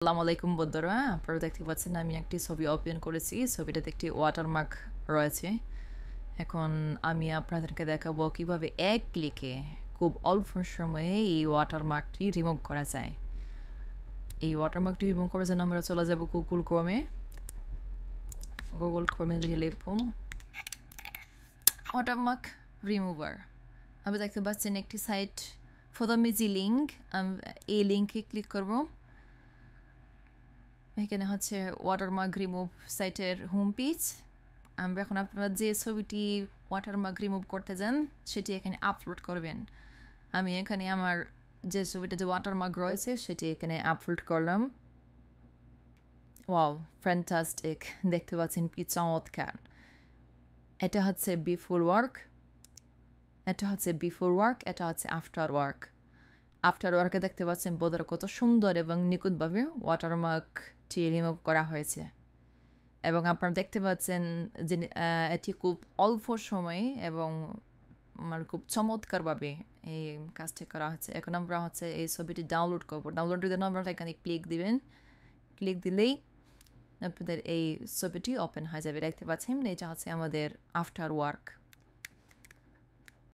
আসসালামু আলাইকুম বন্ধুরা, আপনারা দেখতে পাচ্ছেন আমি একটি ছবি ওপেন করেছি। ছবিটাতে একটি ওয়াটারমার্ক রয়েছে। এখন আমি আপনাদেরকে দেখাবো কিভাবে এক ক্লিকে খুব অল্প সময়ে এই ওয়াটারমার্কটি রিমুভ করা যায়। এই ওয়াটারমার্কটি রিমুভ করার জন্য আমরা চলে যাব গুগল ক্রোমে গিয়ে লিখুন ওয়াটারমার্ক রিমুভার। আমি দেখতে পাচ্ছেন একটি সাইট ফর মিজি লিঙ্ক। এই লিঙ্কে ক্লিক করব। এখানে হচ্ছে ওয়াটারমার্ক রিমুভ সাইটের হোম পেজ। আমরা এখন আপনারা যে ছবিটি ওয়াটারমার্ক রিমুভ করতে যান সেটি এখানে আপলোড করবেন। আমি এখানে আমার যে ছবিটা যে ওয়াটারমার্ক রয়েছে সেটি এখানে আপলোড করলাম। Wow, fantastic! দেখতে পাচ্ছেন কি চমৎকার। এটা হচ্ছে বিফোর ওয়ার্ক, এটা হচ্ছে আফটার ওয়ার্ক। আফটার ওয়ার্কে দেখতে পাচ্ছেন বোধহয় কত সুন্দর এবং নিখুঁতভাবে ওয়াটারমার্কটি রিমুভ করা হয়েছে। এবং আপনারা দেখতে পাচ্ছেন যে এটি খুব অল্প সময়ে এবং খুব চমৎকারভাবে এই কাজটি করা হচ্ছে। এখন আমরা হচ্ছে এই ছবিটি ডাউনলোড করবো। ডাউনলোডের জন্য আপনারা এখানে ক্লিক দিবেন। ক্লিক দিলেই আপনাদের এই ছবিটি ওপেন হয়ে যাবে। দেখতে পাচ্ছেন এটা হচ্ছে আমাদের আফটার ওয়ার্ক।